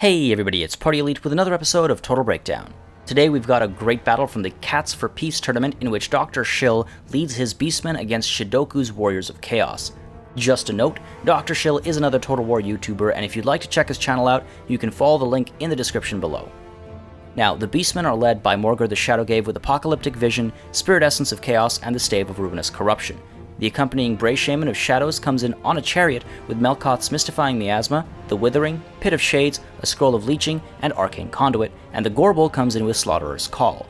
Hey everybody, it's Party Elite with another episode of Total Breakdown. Today we've got a great battle from the Cats for Peace tournament in which Dr. Shil leads his Beastmen against Shidoku's Warriors of Chaos. Just a note, Dr. Shil is another Total War YouTuber, and if you'd like to check his channel out, you can follow the link in the description below. Now, the Beastmen are led by Morgr the Shadowgave with Apocalyptic Vision, Spirit Essence of Chaos, and the Stave of Ruinous Corruption. The accompanying Bray Shaman of Shadows comes in on a chariot with Melkoth's Mystifying Miasma, the Withering, Pit of Shades, a Scroll of Leeching, and Arcane Conduit, and the Gorbel comes in with Slaughterer's Call.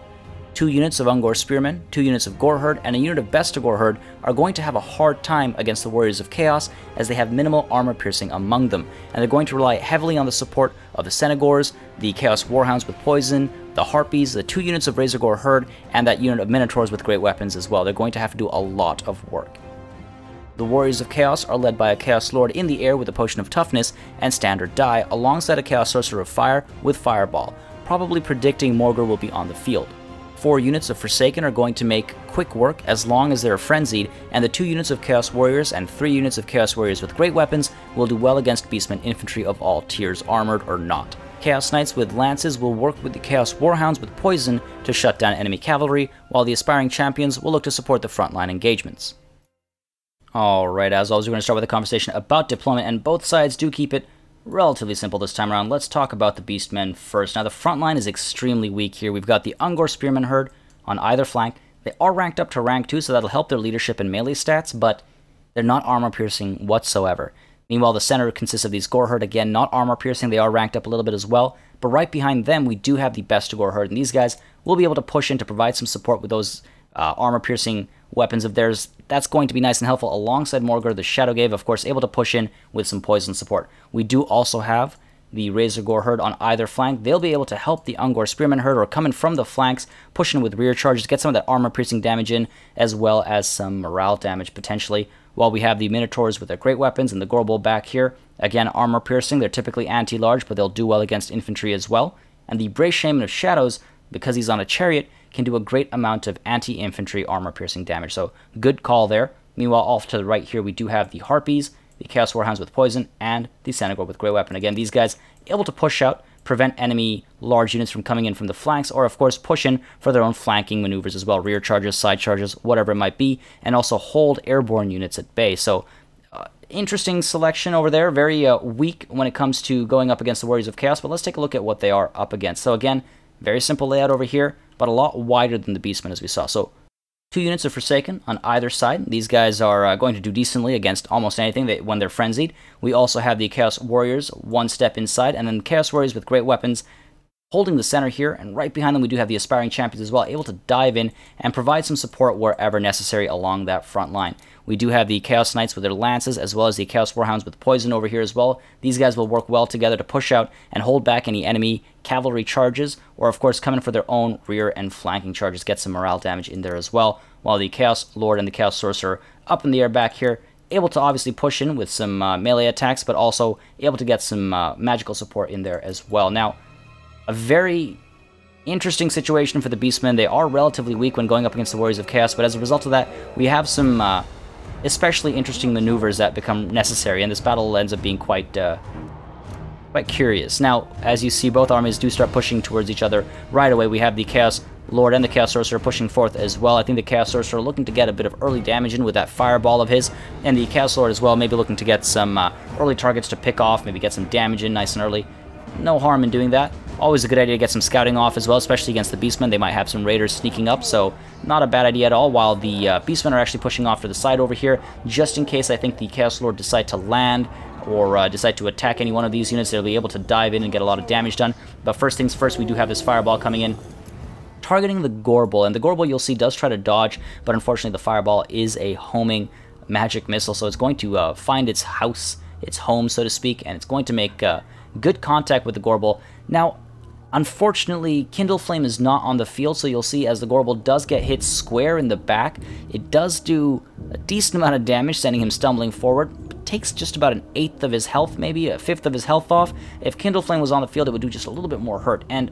2 units of Ungor Spearmen, 2 units of Goreherd, and a unit of Besta Goreherd are going to have a hard time against the Warriors of Chaos as they have minimal armor piercing among them, and they're going to rely heavily on the support of the Senegors, the Chaos Warhounds with Poison, the Harpies, the 2 units of Razorgore Herd, and that unit of Minotaurs with great weapons as well. They're going to have to do a lot of work. The Warriors of Chaos are led by a Chaos Lord in the air with a Potion of Toughness and Standard Die, alongside a Chaos Sorcerer of Fire with Fireball, probably predicting Morgr will be on the field. 4 units of Forsaken are going to make quick work as long as they're frenzied, and the 2 units of Chaos Warriors and 3 units of Chaos Warriors with great weapons will do well against Beastmen infantry of all tiers, armored or not. Chaos Knights with Lances will work with the Chaos Warhounds with Poison to shut down enemy cavalry, while the Aspiring Champions will look to support the frontline engagements. Alright, as always, we're going to start with a conversation about deployment, and both sides do keep it relatively simple this time around. Let's talk about the Beastmen first. Now, the front line is extremely weak here. We've got the Ungor Spearmen herd on either flank. They are ranked up to rank 2, so that'll help their leadership and melee stats, but they're not armor-piercing whatsoever. Meanwhile, the center consists of these Gore herd, again, not armor-piercing. They are ranked up a little bit as well, but right behind them, we do have the Besta Gore herd, and these guys will be able to push in to provide some support with those armor-piercing weapons of theirs. That's going to be nice and helpful, alongside Morgr the Shadowgave, of course, able to push in with some poison support. We do also have the Razorgore herd on either flank. They'll be able to help the Ungor Spearman herd, or come in from the flanks, push in with rear charges, get some of that armor-piercing damage in, as well as some morale damage, potentially, while we have the Minotaurs with their great weapons and the Gorbel back here. Again, armor-piercing. They're typically anti-large, but they'll do well against infantry as well. And the Bray Shaman of Shadows, because he's on a chariot, can do a great amount of anti-infantry armor-piercing damage, so good call there. Meanwhile, off to the right here, we do have the Harpies, the Chaos Warhounds with Poison, and the Senegor with great weapon. Again, these guys able to push out, prevent enemy large units from coming in from the flanks, or of course push in for their own flanking maneuvers as well, rear charges, side charges, whatever it might be, and also hold airborne units at bay. So interesting selection over there, very weak when it comes to going up against the Warriors of Chaos, but let's take a look at what they are up against. So again, very simple layout over here, but a lot wider than the Beastmen, as we saw. So 2 units of Forsaken on either side. These guys are going to do decently against almost anything when they're frenzied. We also have the Chaos Warriors 1 step inside, and then the Chaos Warriors with great weapons holding the center here, and right behind them we do have the Aspiring Champions as well, able to dive in and provide some support wherever necessary along that front line. We do have the Chaos Knights with their Lances, as well as the Chaos Warhounds with Poison over here as well. These guys will work well together to push out and hold back any enemy cavalry charges, or of course come in for their own rear and flanking charges, get some morale damage in there as well, while the Chaos Lord and the Chaos Sorcerer up in the air back here, able to obviously push in with some melee attacks, but also able to get some magical support in there as well. Now, a very interesting situation for the Beastmen. They are relatively weak when going up against the Warriors of Chaos, but as a result of that, we have some especially interesting maneuvers that become necessary, and this battle ends up being quite curious. Now, as you see, both armies do start pushing towards each other right away. We have the Chaos Lord and the Chaos Sorcerer pushing forth as well. I think the Chaos Sorcerer looking to get a bit of early damage in with that Fireball of his, and the Chaos Lord as well, maybe looking to get some early targets to pick off, maybe get some damage in nice and early. No harm in doing that. Always a good idea to get some scouting off as well, especially against the Beastmen. They might have some raiders sneaking up, so not a bad idea at all, while the Beastmen are actually pushing off to the side over here, just in case I think the Chaos Lord decide to land or decide to attack any one of these units. They'll be able to dive in and get a lot of damage done. But first things first, we do have this Fireball coming in, targeting the Gorbel, and the Gorbel, you'll see, does try to dodge, but unfortunately the Fireball is a homing magic missile, so it's going to find its house, its home, so to speak, and it's going to make good contact with the Gorbel. Now, unfortunately, Kindle Flame is not on the field, so you'll see as the Gorbel does get hit square in the back, it does do a decent amount of damage, sending him stumbling forward. It takes just about 1/8 of his health, maybe 1/5 of his health off. If Kindle Flame was on the field, it would do just a little bit more hurt, and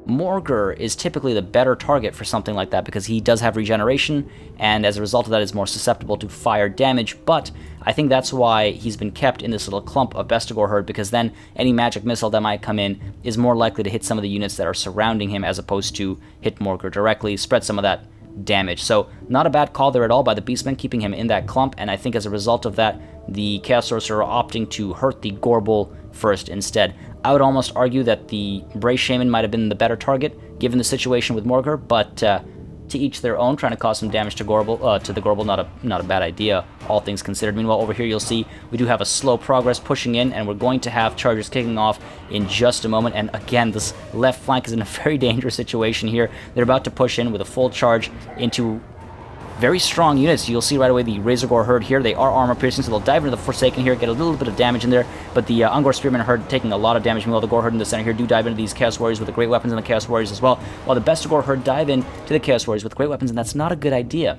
Morgur is typically the better target for something like that because he does have regeneration, and as a result of that is more susceptible to fire damage, but I think that's why he's been kept in this little clump of Bestigor herd, because then any magic missile that might come in is more likely to hit some of the units that are surrounding him as opposed to hit Morgur directly, spread some of that damage. So not a bad call there at all by the Beastmen, keeping him in that clump, and I think as a result of that, the Chaos Sorcerer opting to hurt the Gorbel first instead. I would almost argue that the Brace Shaman might have been the better target, given the situation with Morgur, but to each their own. Trying to cause some damage to the Gorbel, not a bad idea, all things considered. Meanwhile, over here you'll see we do have a slow progress pushing in, and we're going to have charges kicking off in just a moment. And again, this left flank is in a very dangerous situation here. They're about to push in with a full charge into very strong units. You'll see right away the Razorgore herd here. They are armor piercing, so they'll dive into the Forsaken here, get a little bit of damage in there, but the Ungor Spearman herd taking a lot of damage. Meanwhile, the Gore herd in the center here do dive into these Chaos Warriors with the great weapons and the Chaos Warriors as well, while the Bestigor herd dive in to the Chaos Warriors with great weapons, and that's not a good idea.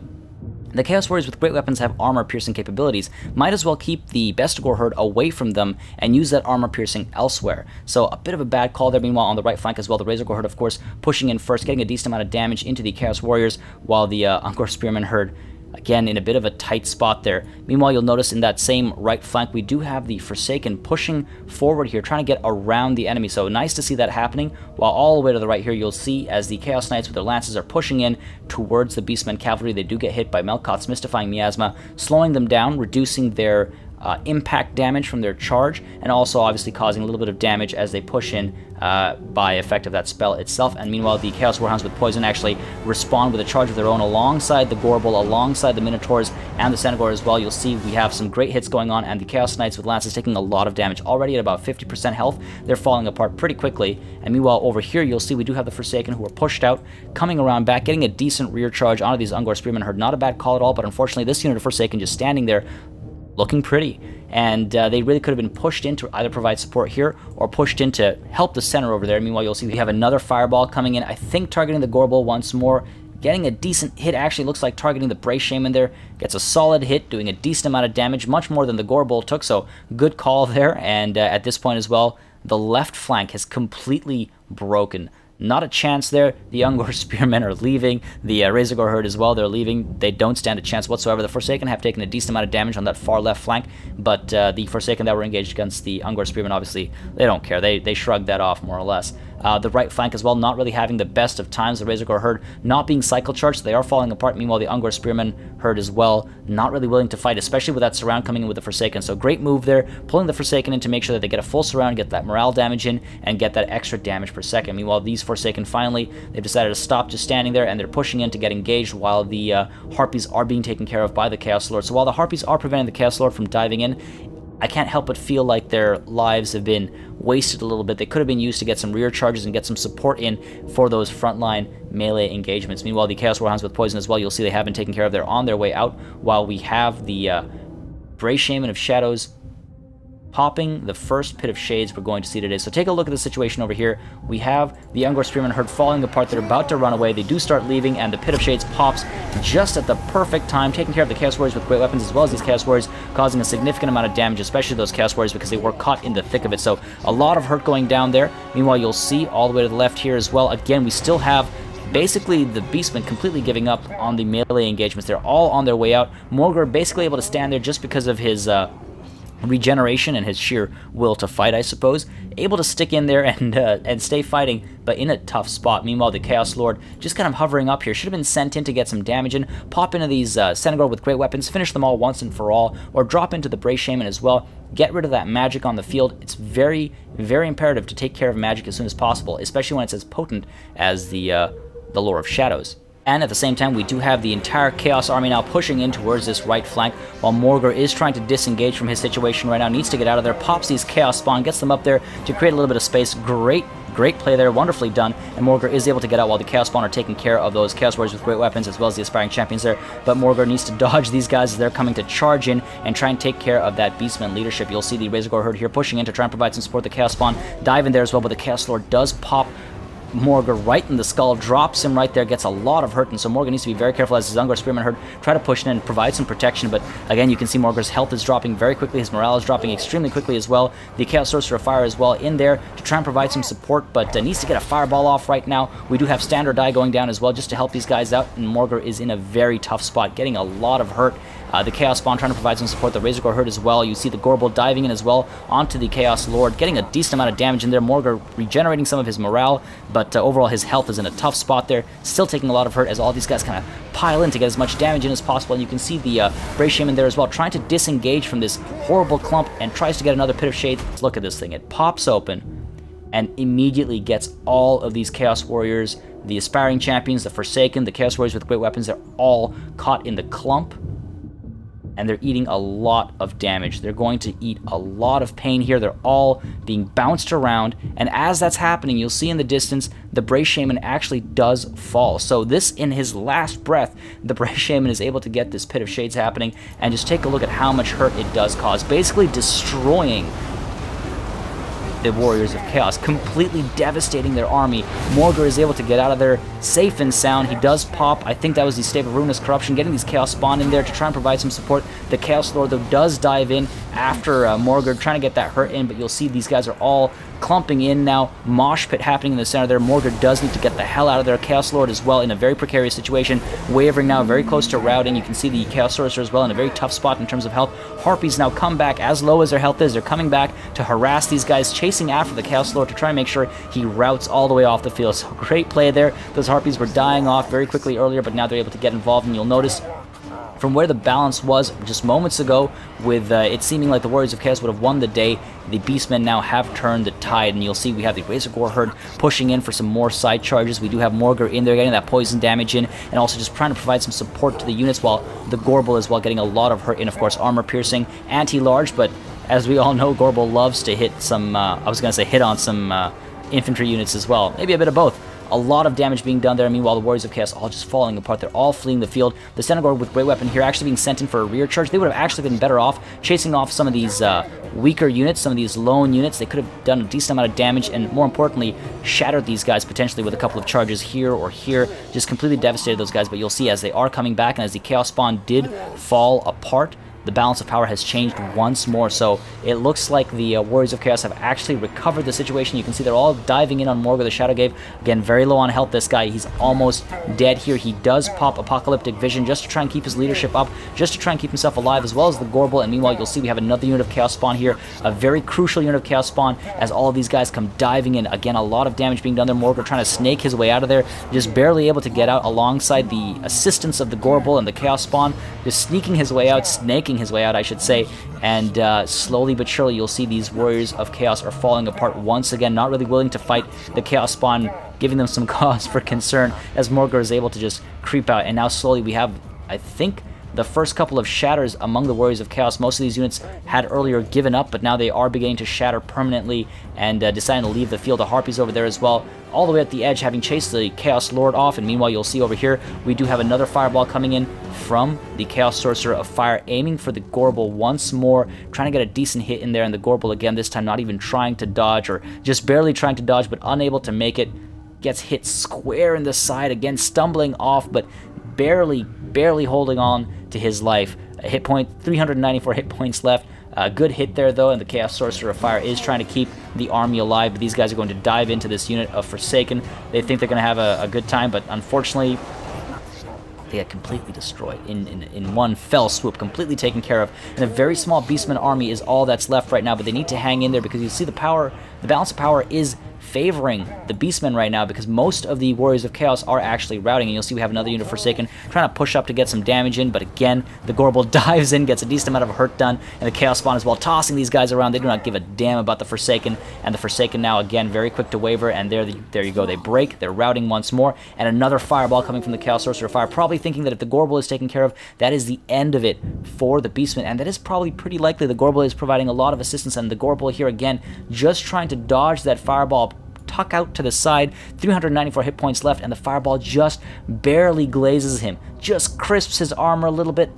The Chaos Warriors with great weapons have armor-piercing capabilities. Might as well keep the Bestigor herd away from them and use that armor-piercing elsewhere. So a bit of a bad call there. Meanwhile, on the right flank as well, the Razorgore herd, of course, pushing in first, getting a decent amount of damage into the Chaos Warriors, while the Ungor Spearman herd, again, in a bit of a tight spot there. Meanwhile, you'll notice in that same right flank, we do have the Forsaken pushing forward here, trying to get around the enemy. So nice to see that happening. While all the way to the right here, you'll see as the Chaos Knights with their lances are pushing in towards the Beastmen cavalry, they do get hit by Melkoth's Mystifying Miasma, slowing them down, reducing their impact damage from their charge, and also obviously causing a little bit of damage as they push in by effect of that spell itself. And meanwhile, the Chaos Warhounds with poison actually respond with a charge of their own alongside the Gorbel, alongside the Minotaurs and the Senegor as well. You'll see we have some great hits going on, and the Chaos Knights with lances taking a lot of damage already at about 50% health. They're falling apart pretty quickly. And meanwhile, over here, you'll see we do have the Forsaken who are pushed out, coming around back, getting a decent rear charge onto these Ungor Spearmen herd. Not a bad call at all, but unfortunately, this unit of Forsaken just standing there, looking pretty, and they really could have been pushed in to either provide support here or pushed in to help the center over there. Meanwhile, you'll see we have another fireball coming in, I think targeting the Gorbel once more, getting a decent hit. Actually looks like targeting the Brace Shaman there, gets a solid hit, doing a decent amount of damage, much more than the Gorbel took, so good call there. And at this point as well, the left flank has completely broken. Not a chance there. The Ungor Spearmen are leaving. The Razorgore herd as well, they're leaving. They don't stand a chance whatsoever. The Forsaken have taken a decent amount of damage on that far left flank, but the Forsaken that were engaged against the Ungor Spearmen, obviously, they don't care. They shrugged that off, more or less. The right flank as well, not really having the best of times. The Razorgore herd not being cycle charged, so they are falling apart. Meanwhile, the Ungor Spearmen herd as well, not really willing to fight, especially with that surround coming in with the Forsaken. So great move there, pulling the Forsaken in to make sure that they get a full surround, get that morale damage in, and get that extra damage per second. Meanwhile, these Forsaken finally, they've decided to stop just standing there, and they're pushing in to get engaged while the Harpies are being taken care of by the Chaos Lord. So while the Harpies are preventing the Chaos Lord from diving in, I can't help but feel like their lives have been wasted a little bit. They could have been used to get some rear charges and get some support in for those frontline melee engagements. Meanwhile, the Chaos Warhounds with poison as well, you'll see they have been taken care of. They're on their way out, while we have the Brace Shaman of Shadows popping the first Pit of Shades we're going to see today. So take a look at the situation over here. We have the Ungor Spearmen herd falling apart. They're about to run away. They do start leaving, and the Pit of Shades pops just at the perfect time, taking care of the Chaos Warriors with great weapons, as well as these Chaos Warriors, causing a significant amount of damage, especially those Chaos Warriors, because they were caught in the thick of it. So a lot of hurt going down there. Meanwhile, you'll see all the way to the left here as well. Again, we still have basically the Beastmen completely giving up on the melee engagements. They're all on their way out. Morgur basically able to stand there just because of his regeneration and his sheer will to fight, I suppose. Able to stick in there and stay fighting, but in a tough spot. Meanwhile, the Chaos Lord just kind of hovering up here. Should have been sent in to get some damage in. Pop into these Senegor with great weapons, finish them all once and for all, or drop into the Brace Shaman as well. Get rid of that magic on the field. It's very, very imperative to take care of magic as soon as possible, especially when it's as potent as the Lore of Shadows. And at the same time, we do have the entire Chaos Army now pushing in towards this right flank, while Morgur is trying to disengage from his situation right now, needs to get out of there, pops these Chaos Spawn, gets them up there to create a little bit of space. Great play there, wonderfully done, and Morgur is able to get out while the Chaos Spawn are taking care of those Chaos Warriors with great weapons, as well as the Aspiring Champions there, but Morgur needs to dodge these guys as they're coming to charge in and try and take care of that Beastman leadership. You'll see the Razorgore herd here pushing in to try and provide some support. The Chaos Spawn dive in there as well, but the Chaos Lord does pop Morgar right in the skull, drops him right there, gets a lot of hurt, and so Morgar needs to be very careful as his Ungor Spearman hurt, try to push in and provide some protection, but again, you can see Morgar's health is dropping very quickly, his morale is dropping extremely quickly as well. The Chaos Sorcerer of Fire as well in there to try and provide some support, but needs to get a fireball off right now. We do have Standard Die going down as well just to help these guys out, and Morgar is in a very tough spot, getting a lot of hurt. The Chaos Spawn trying to provide some support, the Razor Gore hurt as well. You see the Gorbel diving in as well onto the Chaos Lord, getting a decent amount of damage in there. Morgar regenerating some of his morale, but overall his health is in a tough spot there, still taking a lot of hurt as all these guys kind of pile in to get as much damage in as possible. And you can see the Bray Shaman there as well, trying to disengage from this horrible clump and tries to get another Pit of Shade. Look at this thing, it pops open and immediately gets all of these Chaos Warriors, the Aspiring Champions, the Forsaken, the Chaos Warriors with great weapons, they're all caught in the clump. And they're eating a lot of damage. They're going to eat a lot of pain here. They're all being bounced around, and as that's happening, you'll see in the distance, the Bray Shaman actually does fall. So this, in his last breath, the Bray Shaman is able to get this Pit of Shades happening, and just take a look at how much hurt it does cause, basically destroying the Warriors of Chaos, completely devastating their army. Morgar is able to get out of there safe and sound. He does pop, I think that was the Stave of Ruinous Corruption, getting these Chaos Spawn in there to try and provide some support. The Chaos Lord, though, does dive in after Morgar, trying to get that hurt in, but you'll see these guys are all clumping in now. Mosh pit happening in the center there. Morgar does need to get the hell out of there. Chaos Lord as well in a very precarious situation, wavering now, very close to routing. You can see the Chaos Sorcerer as well in a very tough spot in terms of health. Harpies now come back as low as their health is. They're coming back to harass these guys, chasing after the Chaos Lord to try and make sure he routes all the way off the field. So great play there. Those Harpies were dying off very quickly earlier, but now they're able to get involved, and you'll notice from where the balance was just moments ago, with it seeming like the Warriors of Chaos would have won the day, the Beastmen now have turned the tide, and you'll see we have the Razor Gore herd pushing in for some more side charges. We do have Morgar in there getting that poison damage in, and also just trying to provide some support to the units, while the Gorbel as well getting a lot of hurt in, of course, armor piercing, anti-large, but as we all know, Gorbel loves to hit some, I was going to say hit on some infantry units as well, maybe a bit of both. A lot of damage being done there. Meanwhile, the Warriors of Chaos all just falling apart. They're all fleeing the field. The Centaur with great weapon here actually being sent in for a rear charge. They would have actually been better off chasing off some of these weaker units, some of these lone units. They could have done a decent amount of damage, and more importantly, shattered these guys potentially with a couple of charges here or here. Just completely devastated those guys, but you'll see as they are coming back, and as the Chaos Spawn did fall apart, the balance of power has changed once more, so it looks like the Warriors of Chaos have actually recovered the situation. You can see they're all diving in on Morgar, the Shadow Gave. Again, very low on health, this guy. He's almost dead here. He does pop Apocalyptic Vision just to try and keep his leadership up, just to try and keep himself alive, as well as the Gorbel, and meanwhile, you'll see we have another unit of Chaos Spawn here, a very crucial unit of Chaos Spawn, as all of these guys come diving in. Again, a lot of damage being done there. Morgar trying to snake his way out of there, just barely able to get out alongside the assistance of the Gorbel and the Chaos Spawn, just sneaking his way out, snaking his way out, I should say, and slowly but surely you'll see these Warriors of Chaos are falling apart once again, not really willing to fight the Chaos Spawn, giving them some cause for concern as Morgar is able to just creep out, and now slowly we have, I think, the first couple of shatters among the Warriors of Chaos. Most of these units had earlier given up, but now they are beginning to shatter permanently and deciding to leave the field. The Harpies over there as well, all the way at the edge, having chased the Chaos Lord off, and meanwhile you'll see over here we do have another fireball coming in from the Chaos Sorcerer of Fire, aiming for the Gorbel once more, trying to get a decent hit in there, and the Gorbel again, this time not even trying to dodge, or just barely trying to dodge, but unable to make it. Gets hit square in the side, again stumbling off, but barely holding on to his life. A hit point, 394 hit points left. A good hit there though, and the Chaos Sorcerer of Fire is trying to keep the army alive, but these guys are going to dive into this unit of Forsaken. They think they're going to have a good time, but unfortunately they get completely destroyed in one fell swoop, completely taken care of. And a very small Beastman army is all that's left right now, but they need to hang in there because you see the balance of power is favoring the Beastmen right now, because most of the Warriors of Chaos are actually routing, and you'll see we have another unit of Forsaken trying to push up to get some damage in, but again, the Gorbel dives in, gets a decent amount of hurt done, and the Chaos Spawn as well, tossing these guys around. They do not give a damn about the Forsaken, and the Forsaken now, again, very quick to waver, and there you go, they break, they're routing once more, and another fireball coming from the Chaos Sorcerer of Fire, probably thinking that if the Gorbel is taken care of, that is the end of it for the Beastmen, and that is probably pretty likely. The Gorbel is providing a lot of assistance, and the Gorbel here, again, just trying to dodge that fireball, tuck out to the side, 394 hit points left, and the fireball just barely glazes him, just crisps his armor a little bit.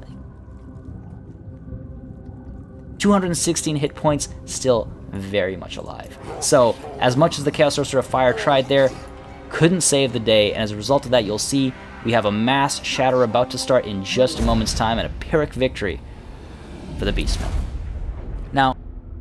216 hit points, still very much alive. So, as much as the Chaos Sorcerer of Fire tried there, couldn't save the day, and as a result of that, you'll see we have a mass shatter about to start in just a moment's time, and a Pyrrhic victory for the Beastmen. Now,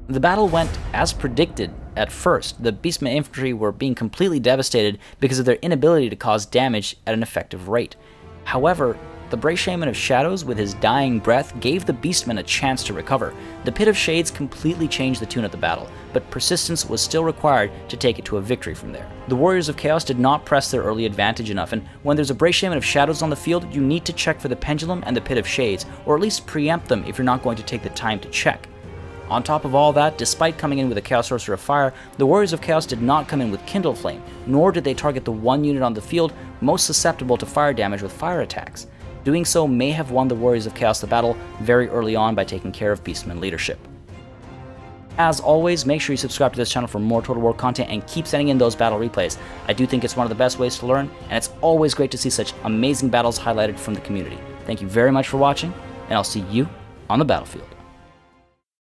the battle went as predicted at first. The Beastmen infantry were being completely devastated because of their inability to cause damage at an effective rate. However, the Brave Shaman of Shadows, with his dying breath, gave the Beastmen a chance to recover. The Pit of Shades completely changed the tune of the battle, but persistence was still required to take it to a victory from there. The Warriors of Chaos did not press their early advantage enough, and when there's a Brave Shaman of Shadows on the field, you need to check for the Pendulum and the Pit of Shades, or at least preempt them if you're not going to take the time to check. On top of all that, despite coming in with a Chaos Sorcerer of Fire, the Warriors of Chaos did not come in with Kindle Flame, nor did they target the one unit on the field most susceptible to fire damage with fire attacks. Doing so may have won the Warriors of Chaos the battle very early on by taking care of Beastmen leadership. As always, make sure you subscribe to this channel for more Total War content and keep sending in those battle replays. I do think it's one of the best ways to learn, and it's always great to see such amazing battles highlighted from the community. Thank you very much for watching, and I'll see you on the battlefield.